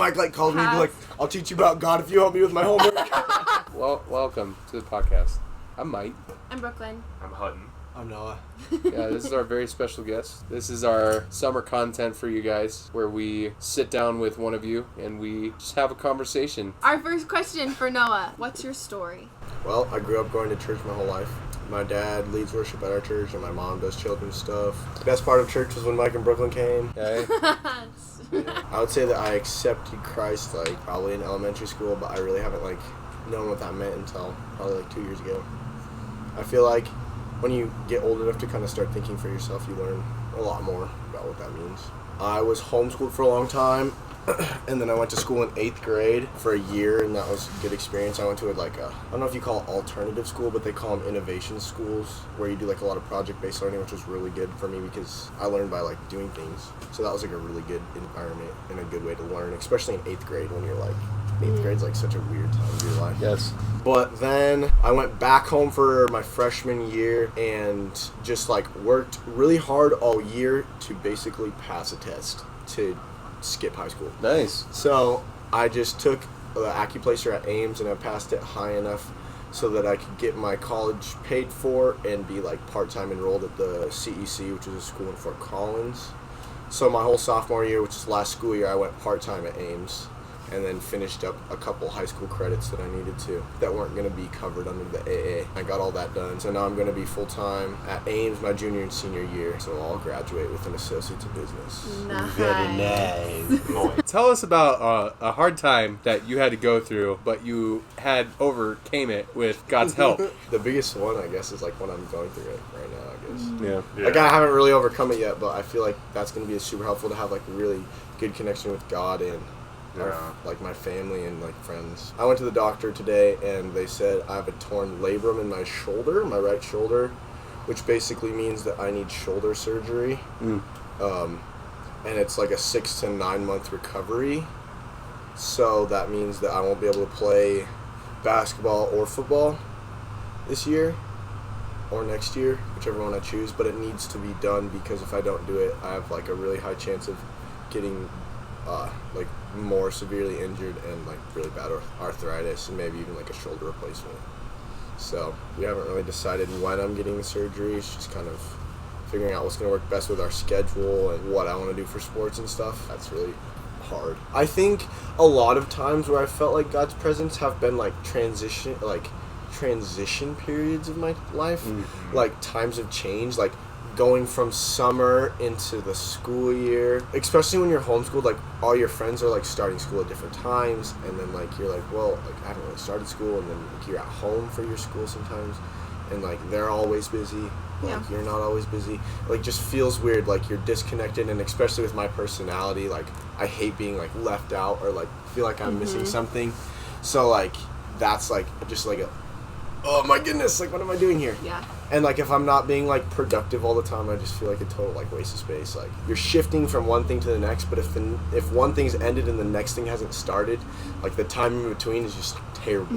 Mike like calls me and be like, I'll teach you about God if you help me with my homework. Well, welcome to the podcast. I'm Mike. I'm Brooklyn. I'm Hutton. I'm Noah. Yeah, this is our very special guest. This is our summer content for you guys, where we sit down with one of you and we just have a conversation. Our first question for Noah. What's your story? Well, I grew up going to church my whole life. My dad leads worship at our church, and my mom does children's stuff. The best part of church was when Mike and Brooklyn came. Okay? I would say that I accepted Christ, probably in elementary school, but I really haven't, known what that meant until probably, 2 years ago. I feel like when you get old enough to kind of start thinking for yourself, you learn a lot more about what that means. I was homeschooled for a long time, and then I went to school in 8th grade for a year, and that was a good experience. I went to I don't know if you call it alternative school, but they call them innovation schools, where you do a lot of project-based learning, which was really good for me because I learned by doing things. So that was a really good environment and a good way to learn, especially in 8th grade when you're 8th grade's such a weird time of your life. Yes. But then I went back home for my freshman year and just worked really hard all year to basically pass a test to skip high school. Nice. So I just took the acuplacer at Ames and I passed it high enough so that I could get my college paid for and be part-time enrolled at the CEC, which is a school in Fort Collins. So my whole sophomore year, which is last school year, I went part-time at Ames and then finished up a couple high school credits that I needed to that weren't going to be covered under the AA. I got all that done. So now I'm going to be full-time at Ames my junior and senior year. So I'll graduate with an associate's in business. Nice. Very nice. Tell us about a hard time that you had to go through, but you overcame it with God's help. The biggest one, I guess, is what I'm going through right now, I guess. Yeah. I haven't really overcome it yet, but I feel like that's going to be super helpful to have a really good connection with God and my family and friends. I went to the doctor today and they said I have a torn labrum in my shoulder, my right shoulder, which basically means that I need shoulder surgery. And it's a 6 to 9 month recovery. So that means that I won't be able to play basketball or football this year or next year, whichever one I choose, but it needs to be done because if I don't do it, I have a really high chance of getting more severely injured and really bad arthritis and maybe even a shoulder replacement. So we haven't really decided when I'm getting the surgery. It's just kind of figuring out what's going to work best with our schedule and what I want to do for sports and stuff. That's really hard. I think a lot of times where I felt God's presence have been transition periods of my life, times of change, going from summer into the school year, especially when you're homeschooled, all your friends are starting school at different times, and then you're well, I haven't really started school, and then you're at home for your school sometimes, and they're always busy, you're not always busy, just feels weird, you're disconnected, and especially with my personality, I hate being left out or feel I'm missing something, so that's just a oh my goodness, what am I doing here? Yeah. And if I'm not being productive all the time, I just feel like a total waste of space. You're shifting from one thing to the next, but if one thing's ended and the next thing hasn't started, the time in between is just terrible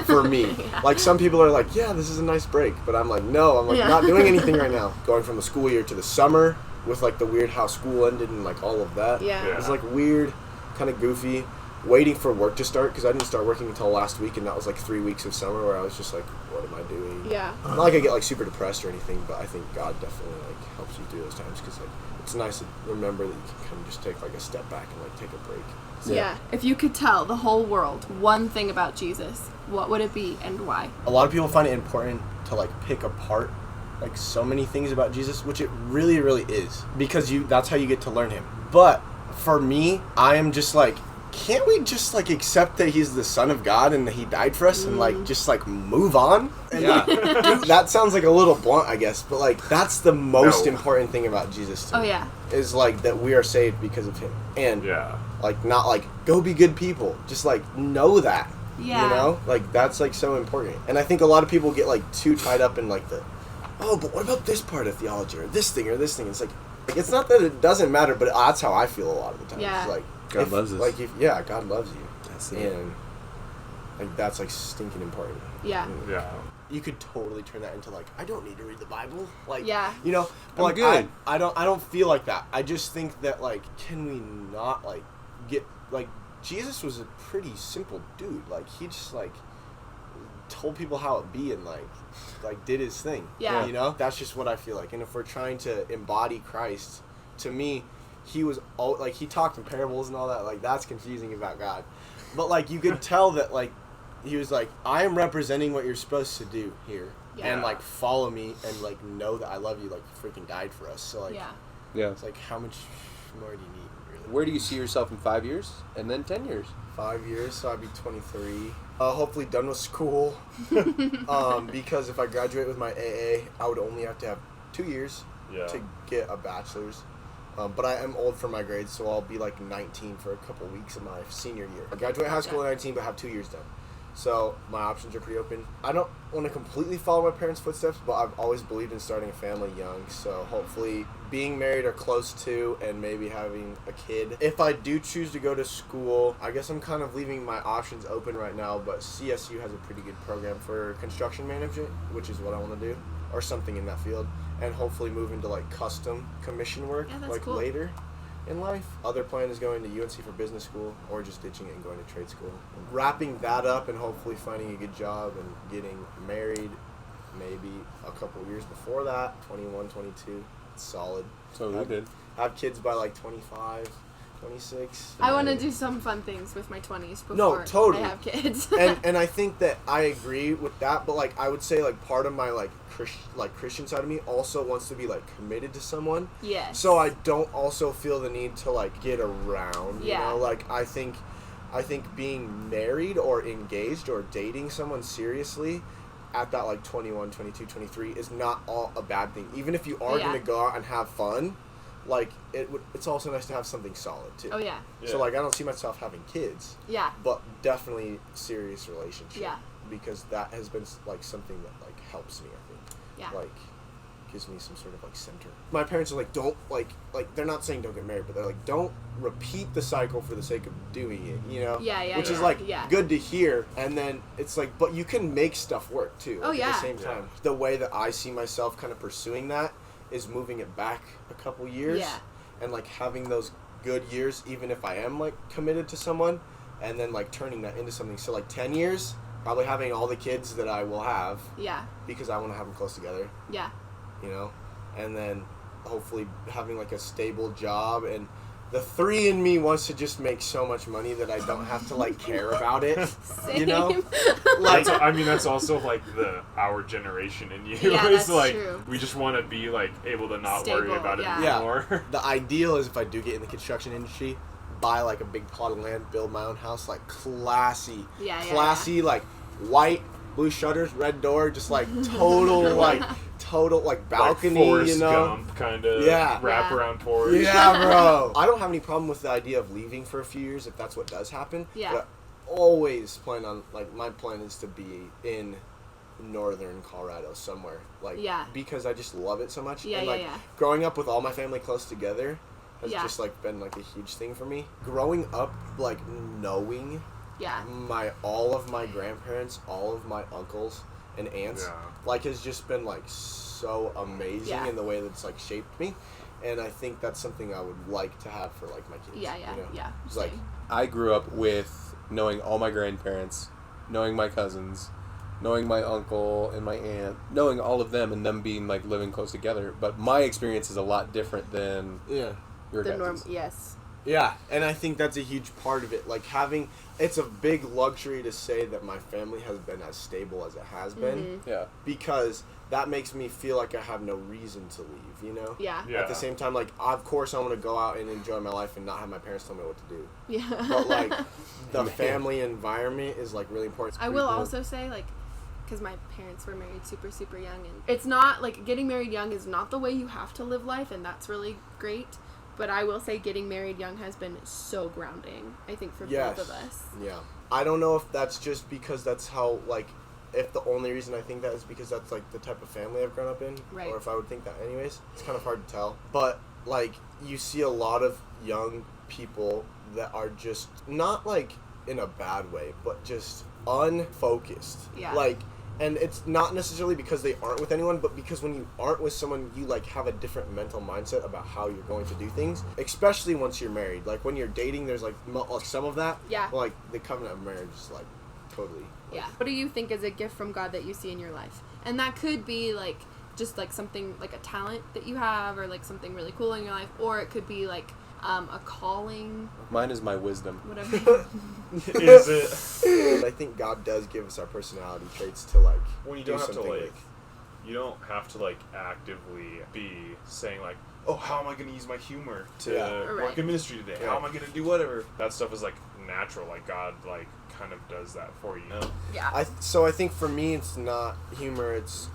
for me. Yeah. Some people are yeah, this is a nice break, but I'm no, I'm not doing anything right now. Going from the school year to the summer with the weird how school ended and all of that. Yeah. It's weird, kind of goofy. Waiting for work to start because I didn't start working until last week, and that was 3 weeks of summer where I was just what am I doing? Yeah. Not I get super depressed or anything, but I think God definitely helps you through those times because it's nice to remember that you can kind of just take a step back and take a break. Yeah. If you could tell the whole world one thing about Jesus, what would it be and why? A lot of people find it important to pick apart so many things about Jesus, which it really, really is because that's how you get to learn him. But for me, I am just can't we just accept that he's the Son of God and that he died for us and just move on? And, dude, that sounds a little blunt, I guess, but that's the most important thing about Jesus to me. Oh yeah. Is that we are saved because of him. And not go be good people. Just know that. Yeah. You know? That's so important. And I think a lot of people get too tied up in oh, but what about this part of theology or this thing or this thing? It's it's not that it doesn't matter, but that's how I feel a lot of the time. Yeah. It's God loves us. God loves you. That's it. And that's stinking important. Yeah. Yeah. You could totally turn that into I don't need to read the Bible. Yeah. You know, but I'm good. I don't feel like that. I just think that can we not get like Jesus was a pretty simple dude. Like he just like told people how it be and like did his thing. Yeah. You know? That's just what I feel like. And if we're trying to embody Christ, to me, he was all like he talked in parables and all that. Like that's confusing about God. But like you could tell that like he was like, I am representing what you're supposed to do here. Yeah. And like follow me and like know that I love you, like freaking died for us. So like Yeah. it's like how much more do you need really? Where do you see yourself in 5 years and then 10 years? 5 years, so I'd be 23. Hopefully done with school. Because if I graduate with my AA, I would only have to have 2 years to get a bachelor's. But I am old for my grades, so I'll be like 19 for a couple weeks in my senior year. I graduate high school at 19, but have 2 years done. So my options are pretty open. I don't want to completely follow my parents' footsteps, but I've always believed in starting a family young. So hopefully being married or close to and maybe having a kid. If I do choose to go to school, I guess I'm kind of leaving my options open right now, but CSU has a pretty good program for construction management, which is what I want to do, or something in that field, and hopefully move into like custom commission work like cool. later in life. Other plan is going to UNC for business school or just ditching it and going to trade school. Wrapping that up and hopefully finding a good job and getting married maybe a couple of years before that, 21, 22. It's solid. So we did. Have kids by like 25, 26. I want to do some fun things with my 20s before totally. I have kids. and I think that I agree with that, but like I would say like part of my like Christian side of me also wants to be like committed to someone. Yes. So I don't also feel the need to like get around, you know? Like I think being married or engaged or dating someone seriously at that like 21, 22, 23 is not all a bad thing. Even if you are going to go out and have fun, like it's also nice to have something solid too. Oh yeah. So like I don't see myself having kids. Yeah. But definitely serious relationship. Yeah. Because that has been like something that like helps me, I think. Yeah. Like gives me some sort of like center. My parents are like, don't like they're not saying don't get married, but they're like, don't repeat the cycle for the sake of doing it, you know? Yeah. Which is like good to hear. And then it's like, but you can make stuff work too. Like, at the same time. The way that I see myself kind of pursuing that is moving it back a couple years. Yeah. And like having those good years, even if I am like committed to someone, and then like turning that into something. So like 10 years, probably having all the kids that I will have. Yeah. Because I want to have them close together. Yeah. You know? And then hopefully having like a stable job, and the 3 in me wants to just make so much money that I don't have to like care about it. Same. You know? Like I mean that's also like our generation in you. Yeah, It's that's like true. we just want to be like able to not Stable, worry about it yeah. anymore. The ideal is if I do get in the construction industry, buy like a big plot of land, build my own house, like classy, like white, blue shutters, red door, just like total like balcony, like Forrest you know, Gump kind of wrap around porch. Yeah, bro. I don't have any problem with the idea of leaving for a few years if that's what does happen. Yeah. But always plan on like my plan is to be in northern Colorado somewhere, like because I just love it so much. And like growing up with all my family close together has just like been like a huge thing for me. Growing up like knowing all of my grandparents, all of my uncles and aunts like has just been like so amazing in the way that it's like shaped me, and I think that's something I would like to have for like my kids. You know? It's like I grew up with knowing all my grandparents, knowing my cousins, knowing my uncle and my aunt, knowing all of them and them being like living close together, but my experience is a lot different than your guys'. Yes. Yeah, and I think that's a huge part of it. Like it's a big luxury to say that my family has been as stable as it has been. Yeah. Because that makes me feel like I have no reason to leave, you know? Yeah. At the same time, like, of course I want to go out and enjoy my life and not have my parents tell me what to do. Yeah. But, like, the family environment is, like, really important. I will also say, like, because my parents were married super, super young, and it's not, like, getting married young is not the way you have to live life, and that's really great. But I will say getting married young has been so grounding, I think, for both of us. Yeah. I don't know if that's just because that's how, like, if the only reason I think that is because that's, like, the type of family I've grown up in. Right. Or if I would think that anyways. It's kind of hard to tell. But, like, you see a lot of young people that are just, not, like, in a bad way, but just unfocused. Yeah. Like, And it's not necessarily because they aren't with anyone, but because when you aren't with someone, you like have a different mental mindset about how you're going to do things, especially once you're married. Like when you're dating, there's like some of that. Yeah. But, like the covenant of marriage is like totally. Yeah. What do you think is a gift from God that you see in your life? And that could be like just like something like a talent that you have, or like something really cool in your life, or it could be like a calling. Mine is my wisdom. Whatever. Is it? I think God does give us our personality traits to like. When you do don't have to something like, with. you don't have to like actively be saying like, oh, how am I going to use my humor to Right. work in ministry today? Yeah. How am I going to do whatever? That stuff is like natural. Like God like kind of does that for you. Yeah. So I think for me it's not humor. It's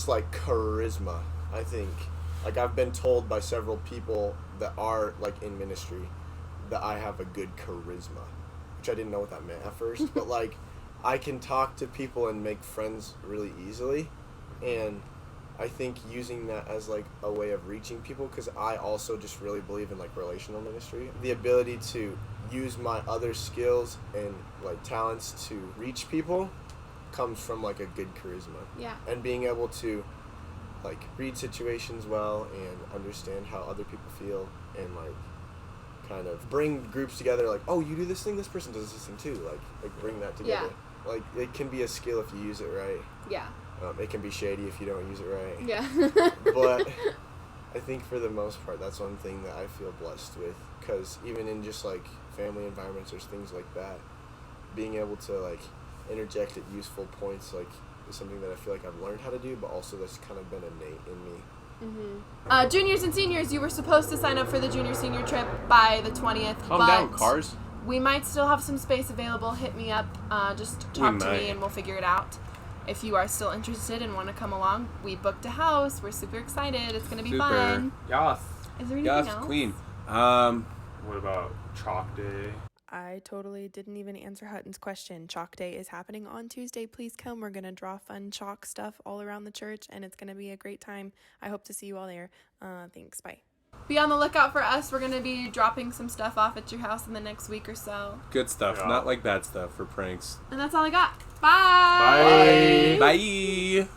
like charisma. I think. Like I've been told by several people that are like in ministry that I have a good charisma, which I didn't know what that meant at first, but like I can talk to people and make friends really easily, and I think using that as like a way of reaching people, because I also just really believe in like relational ministry, the ability to use my other skills and like talents to reach people comes from like a good charisma. Yeah. And being able to like read situations well and understand how other people feel, and like kind of bring groups together, like, oh, you do this thing, this person does this thing too, like bring that together. Like it can be a skill if you use it right. Yeah. It can be shady if you don't use it right. Yeah. But I think for the most part that's one thing that I feel blessed with, because even in just like family environments or things like that, being able to like interject at useful points like is something that I feel like I've learned how to do, but also that's kind of been innate in me. Mm-hmm. Juniors and seniors, you were supposed to sign up for the junior-senior trip by the 20th. Calm down, cars. We might still have some space available. Hit me up. Just talk to me and we'll figure it out. If you are still interested and want to come along, we booked a house. We're super excited. It's going to be fun. Yes. Is there anything else? Queen. What about Chalk Day? I totally didn't even answer Hutton's question. Chalk Day is happening on Tuesday. Please come. We're going to draw fun chalk stuff all around the church, and it's going to be a great time. I hope to see you all there. Thanks. Bye. Be on the lookout for us. We're going to be dropping some stuff off at your house in the next week or so. Good stuff, Yeah. not like bad stuff for pranks. And that's all I got. Bye. Bye. Bye.